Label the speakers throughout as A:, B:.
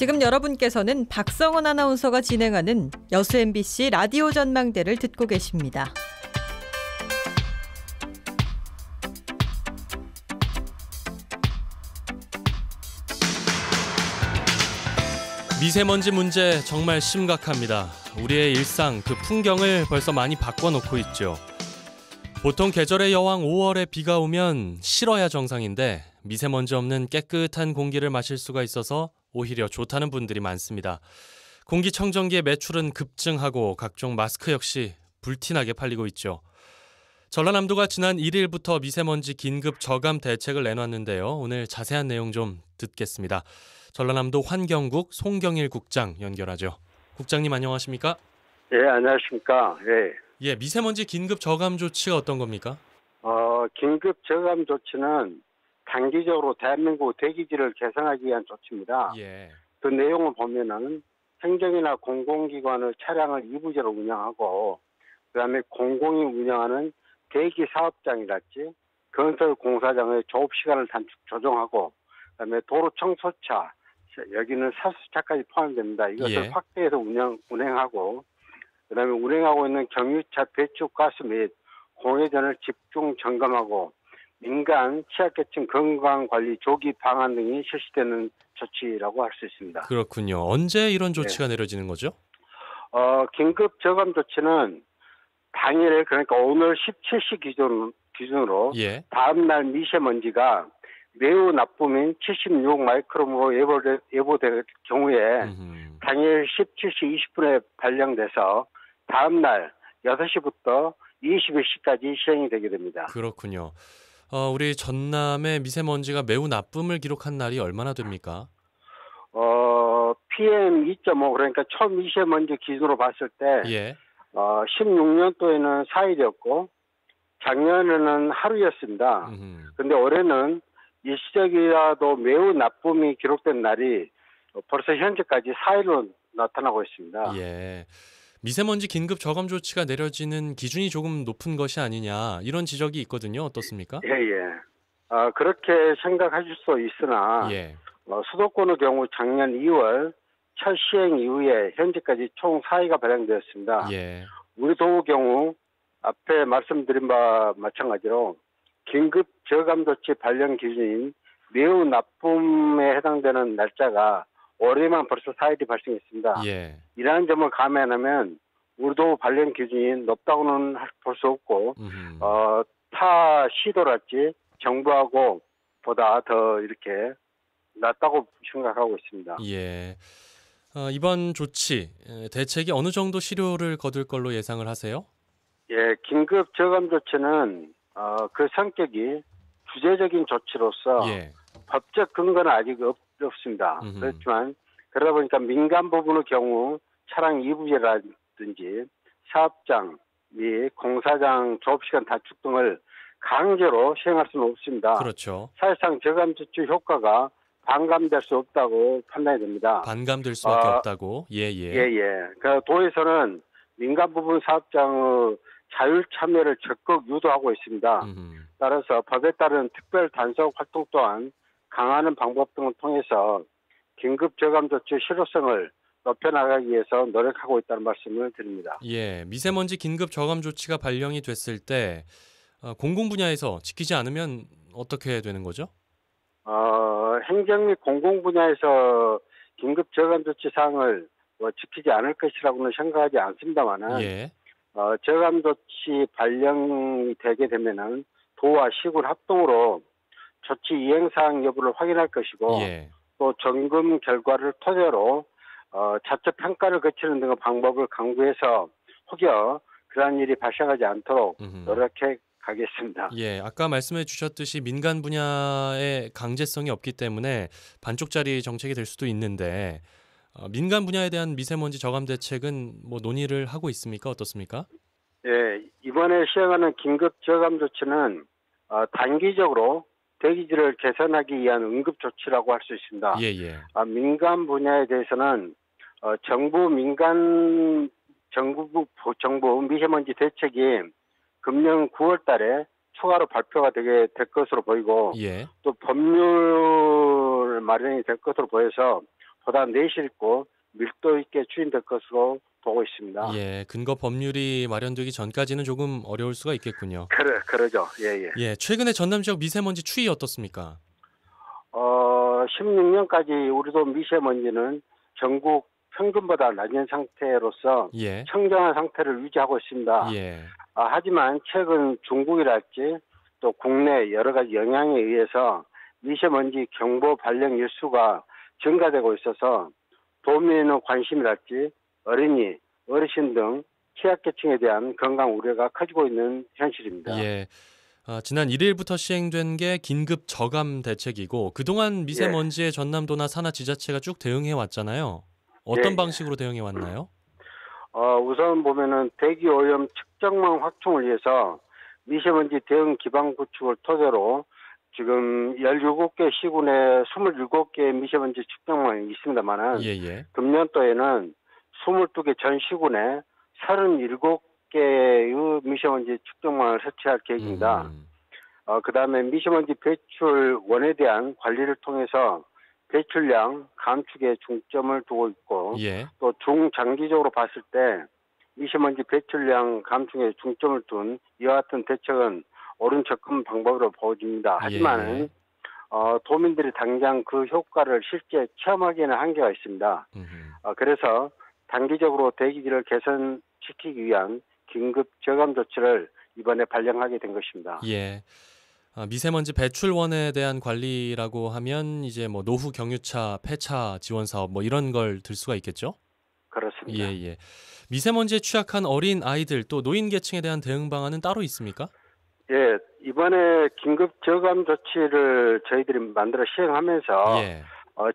A: 지금 여러분께서는 박성원 아나운서가 진행하는 여수 MBC 라디오 전망대를 듣고 계십니다.
B: 미세먼지 문제 정말 심각합니다. 우리의 일상, 그 풍경을 벌써 많이 바꿔놓고 있죠. 보통 계절의 여왕 5월에 비가 오면 싫어야 정상인데 미세먼지 없는 깨끗한 공기를 마실 수가 있어서 오히려 좋다는 분들이 많습니다. 공기청정기의 매출은 급증하고 각종 마스크 역시 불티나게 팔리고 있죠. 전라남도가 지난 1일부터 미세먼지 긴급 저감 대책을 내놨는데요. 오늘 자세한 내용 좀 듣겠습니다. 전라남도 환경국 송경일 국장 연결하죠. 국장님 안녕하십니까?
C: 예, 안녕하십니까? 예.
B: 미세먼지 긴급 저감 조치가 어떤 겁니까?
C: 긴급 저감 조치는 단기적으로 대한민국 대기질을 개선하기 위한 조치입니다.
B: 예.
C: 그 내용을 보면은 행정이나 공공기관의 차량을 이부제로 운영하고, 그다음에 공공이 운영하는 대기 사업장이랄지 건설 공사장의 조업 시간을 단축 조정하고, 그다음에 도로 청소차, 여기는 사수차까지 포함됩니다. 이것을
B: 예.
C: 확대해서 운행하고, 그다음에 운행하고 있는 경유차 배출가스 및 공회전을 집중 점검하고, 민간 취약계층 건강관리 조기 방안 등이 실시되는 조치라고 할 수 있습니다.
B: 그렇군요. 언제 이런 조치가 내려지는 거죠?
C: 긴급 저감 조치는 당일, 그러니까 오늘 17시 기준으로
B: 예.
C: 다음 날 미세먼지가 매우 나쁨인 76 마이크롬으로 예보될 경우에 당일 17시 20분에 발령돼서 다음 날 6시부터 21시까지 시행이 되게 됩니다.
B: 그렇군요. 우리 전남의 미세먼지가 매우 나쁨을 기록한 날이 얼마나 됩니까?
C: PM 2.5, 그러니까 초미세먼지 기준으로 봤을 때
B: 예.
C: 16년도에는 4일이었고 작년에는 하루였습니다. 그런데 올해는 일시적이라도 매우 나쁨이 기록된 날이 벌써 현재까지 4일로 나타나고 있습니다.
B: 예. 미세먼지 긴급 저감 조치가 내려지는 기준이 조금 높은 것이 아니냐 이런 지적이 있거든요. 어떻습니까?
C: 예. 그렇게 생각하실 수 있으나
B: 예.
C: 수도권의 경우 작년 2월 첫 시행 이후에 현재까지 총 4회가 발령되었습니다.
B: 예.
C: 우리 도의 경우 앞에 말씀드린 바와 마찬가지로 긴급 저감 조치 발령 기준인 매우 나쁨에 해당되는 날짜가 올해만 벌써 4일이 발생했습니다.
B: 예.
C: 이러한 점을 감안하면 우리도 발령 기준이 높다고는 볼 수 없고 타 시도랄지 정부하고 보다 더 이렇게 낮다고 생각하고 있습니다.
B: 예. 이번 조치 대책이 어느 정도 실효를 거둘 걸로 예상을 하세요?
C: 예, 긴급 저감 조치는 그 성격이 주제적인 조치로서
B: 예.
C: 법적 근거는 아직 없습니다. 그렇지만 그러다 보니까 민간 부분의 경우 차량 이부제라든지 사업장 및 공사장 조업시간 단축 등을 강제로 시행할 수는 없습니다.
B: 그렇죠.
C: 사실상 저감 조치 효과가 반감될 수 없다고 판단이 됩니다.
B: 반감될 수밖에 없다고? 예예.
C: 그 도에서는 민간 부분 사업장의 자율 참여를 적극 유도하고 있습니다. 따라서 법에 따른 특별 단속 활동 또한 강화하는 방법 등을 통해서 긴급 저감 조치 실효성을 높여나가기 위해서 노력하고 있다는 말씀을 드립니다.
B: 예, 미세먼지 긴급 저감 조치가 발령이 됐을 때 공공 분야에서 지키지 않으면 어떻게 되는 거죠?
C: 행정 및 공공 분야에서 긴급 저감 조치 사항을 지키지 않을 것이라고는 생각하지 않습니다만은
B: 예.
C: 저감 조치 발령이 되게 되면은 도와 시군 합동으로 조치 이행 사항 여부를 확인할 것이고
B: 예.
C: 또 점검 결과를 토대로 자체 평가를 거치는 등의 방법을 강구해서 혹여 그러한 일이 발생하지 않도록 노력해 가겠습니다.
B: 예, 아까 말씀해 주셨듯이 민간 분야의 강제성이 없기 때문에 반쪽짜리 정책이 될 수도 있는데 민간 분야에 대한 미세먼지 저감 대책은 뭐 논의를 하고 있습니까? 어떻습니까?
C: 예, 이번에 시행하는 긴급 저감 조치는 단기적으로 대기질을 개선하기 위한 응급 조치라고 할 수 있습니다.
B: 예예.
C: 민간 분야에 대해서는 정부 미세먼지 대책이 금년 9월 달에 추가로 발표가 되게 될 것으로 보이고
B: 예.
C: 또 법률 마련이 될 것으로 보여서 보다 내실 있고 밀도 있게 추진될 것으로 보고 있습니다.
B: 예, 근거 법률이 마련되기 전까지는 조금 어려울 수가 있겠군요.
C: 그러죠. 예.
B: 예, 최근에 전남 지역 미세먼지 추이 어떻습니까?
C: 16년까지 우리도 미세먼지는 전국 평균보다 낮은 상태로서
B: 예,
C: 청정한 상태를 유지하고 있습니다.
B: 예,
C: 하지만 최근 중국이랄지 또 국내 여러 가지 영향에 의해서 미세먼지 경보 발령 일수가 증가되고 있어서 도민의 관심이랄지 어린이, 어르신 등 취약계층에 대한 건강 우려가 커지고 있는 현실입니다.
B: 예. 지난 1일부터 시행된 게 긴급 저감 대책이고 그동안 미세먼지에 전남도나 산하 지자체가 쭉 대응해 왔잖아요. 어떤
C: 예.
B: 방식으로 대응해 왔나요?
C: 우선 보면은 대기 오염 측정망 확충을 위해서 미세먼지 대응 기반 구축을 토대로 지금 17개 시군에 27개의 미세먼지 측정망이 있습니다만은
B: 예.
C: 금년도에는 22개 전 시군에 37개의 미세먼지 측정망을 설치할 계획입니다. 그다음에 미세먼지 배출원에 대한 관리를 통해서 배출량 감축에 중점을 두고 있고
B: 예.
C: 또 중장기적으로 봤을 때 미세먼지 배출량 감축에 중점을 둔 이와 같은 대책은 옳은 접근 방법으로 보여집니다. 하지만 도민들이 당장 그 효과를 실제 체험하기에는 한계가 있습니다. 그래서 단기적으로 대기질을 개선시키기 위한 긴급 저감 조치를 이번에 발령하게 된 것입니다.
B: 예. 미세먼지 배출원에 대한 관리라고 하면 이제 뭐 노후 경유차, 폐차 지원 사업 뭐 이런 걸 들 수가 있겠죠?
C: 그렇습니다.
B: 예. 미세먼지에 취약한 어린 아이들 또 노인 계층에 대한 대응 방안은 따로 있습니까?
C: 예, 이번에 긴급 저감 조치를 저희들이 만들어 시행하면서
B: 예.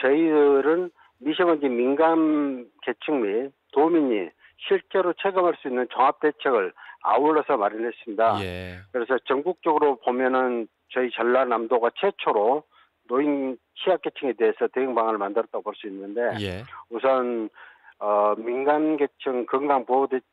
C: 저희들은 미세먼지 민감 계층 및 도민이 실제로 체감할 수 있는 종합 대책을 아울러서 마련했습니다.
B: 예.
C: 그래서 전국적으로 보면은 저희 전라남도가 최초로 노인 취약계층에 대해서 대응 방안을 만들었다고 볼 수 있는데
B: 예.
C: 우선 민간계층 건강보호대책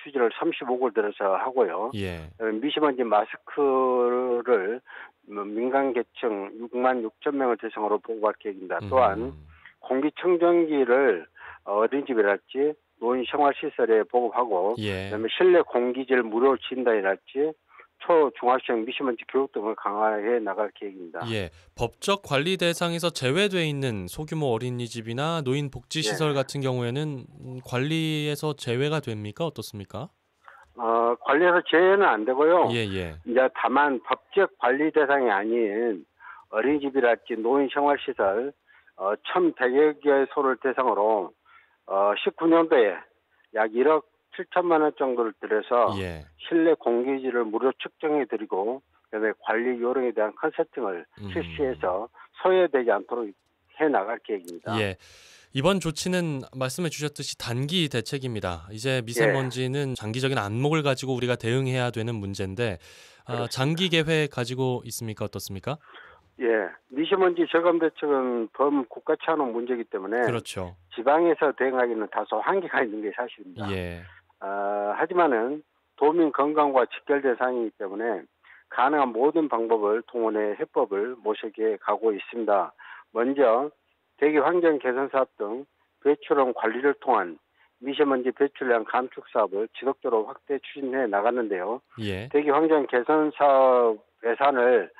C: 취지를 35개월 들어서 하고요.
B: 예.
C: 미세먼지 마스크를 민간계층 6만 6천 명을 대상으로 보급할 계획입니다. 또한 공기청정기를 어린이집이랄지 노인 생활시설에 보급하고
B: 예.
C: 그다음에 실내 공기질 무료 진단이랄지 초, 중학생 미세먼지 교육 등을 강화해 나갈 계획입니다.
B: 예. 법적 관리 대상에서 제외돼 있는 소규모 어린이집이나 노인 복지시설 같은 경우에는 관리에서 제외가 됩니까? 어떻습니까?
C: 관리에서 제외는 안 되고요.
B: 예.
C: 이제 다만 법적 관리 대상이 아닌 어린이집이랄지 노인 생활시설 1,100여 개소를 대상으로 19년도에 약 1억 7천만 원 정도를 들여서
B: 예.
C: 실내 공기질을 무료 측정해드리고 그다음에 관리 요령에 대한 컨설팅을 실시해서 소외되지 않도록 해나갈 계획입니다.
B: 예. 이번 조치는 말씀해 주셨듯이 단기 대책입니다. 이제 미세먼지는 장기적인 안목을 가지고 우리가 대응해야 되는 문제인데 장기 계획 가지고 있습니까? 어떻습니까?
C: 예, 미세먼지 저감 대책은 범국가 차원 문제이기 때문에
B: 그렇죠.
C: 지방에서 대응하기는 다소 한계가 있는 게 사실입니다.
B: 예.
C: 하지만은 도민 건강과 직결된 사항이기 때문에 가능한 모든 방법을 동원해 해법을 모색해 가고 있습니다. 먼저 대기 환경 개선 사업 등 배출원 관리를 통한 미세먼지 배출량 감축 사업을 지속적으로 확대 추진해 나갔는데요.
B: 예.
C: 대기 환경 개선 사업 예산을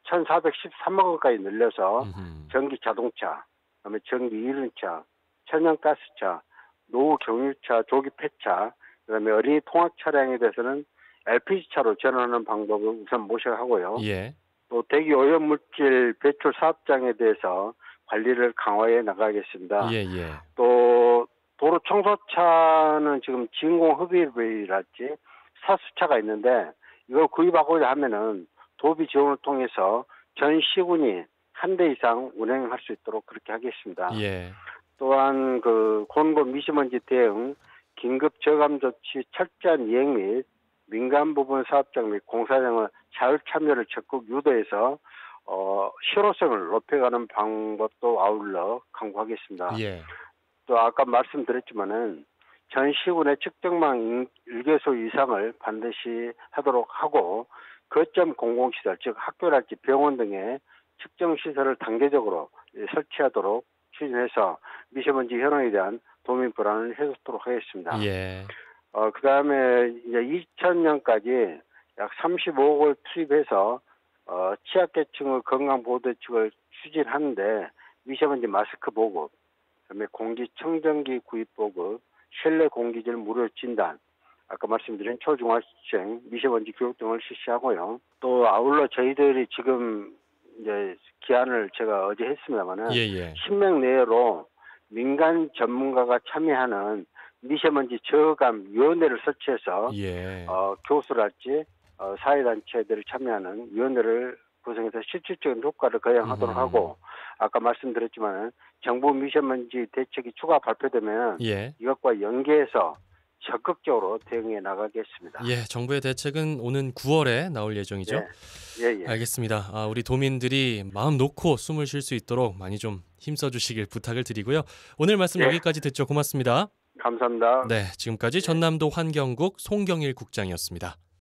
C: 1,413억 원까지 늘려서 전기 자동차, 그다음에 전기 이륜차, 천연가스차, 노후 경유차, 조기 폐차, 그다음에 어린이 통학 차량에 대해서는 LPG차로 전환하는 방법을 우선 모색하고요.
B: 예.
C: 또 대기 오염 물질 배출 사업장에 대해서 관리를 강화해 나가겠습니다.
B: 예.
C: 또 도로 청소차는 지금 진공 흡입이랄지 사수차가 있는데 이걸 구입하고자 하면은 도비 지원을 통해서 전 시군이 한 대 이상 운행할 수 있도록 그렇게 하겠습니다.
B: 예.
C: 또한 곤고 미세먼지 대응 긴급 저감 조치 철저한 이행 및 민간 부분 사업장 및 공사장의 자율 참여를 적극 유도해서 실효성을 높여가는 방법도 아울러 강구하겠습니다.
B: 예.
C: 또 아까 말씀드렸지만은 전 시군의 측정망 1개소 이상을 반드시 하도록 하고 거점 공공시설 즉 학교랄지 병원 등의 측정시설을 단계적으로 설치하도록 추진해서 미세먼지 현황에 대한 도민 불안을 해소토록 하겠습니다.
B: 예.
C: 그다음에 이제 2000년까지 약 35억을 투입해서 취약계층의 건강보호대책을 추진하는데 미세먼지 마스크 보급, 그다음에 공기청정기 구입 보급, 실내 공기질 무료 진단, 아까 말씀드린 초중학생 미세먼지 교육 등을 실시하고요. 또 아울러 저희들이 지금 이제 기한을 제가 어제 했습니다만은 10명 내로 민간 전문가가 참여하는 미세먼지 저감 위원회를 설치해서 교수랄지 사회단체들이 참여하는 위원회를 구성해서 실질적인 효과를 거행하도록 하고 아까 말씀드렸지만 정부 미세먼지 대책이 추가 발표되면 이것과 연계해서 적극적으로 대응해 나가겠습니다.
B: 정부의 대책은 오는 9월에 나올 예정이죠? 알겠습니다. 우리 도민들이 마음 놓고 숨을 쉴 수 있도록 많이 좀 힘써 주시길 부탁을 드리고요. 오늘 말씀 여기까지 듣죠. 고맙습니다.
C: 감사합니다.
B: 네, 지금까지 전남도 환경국 송경일 국장이었습니다.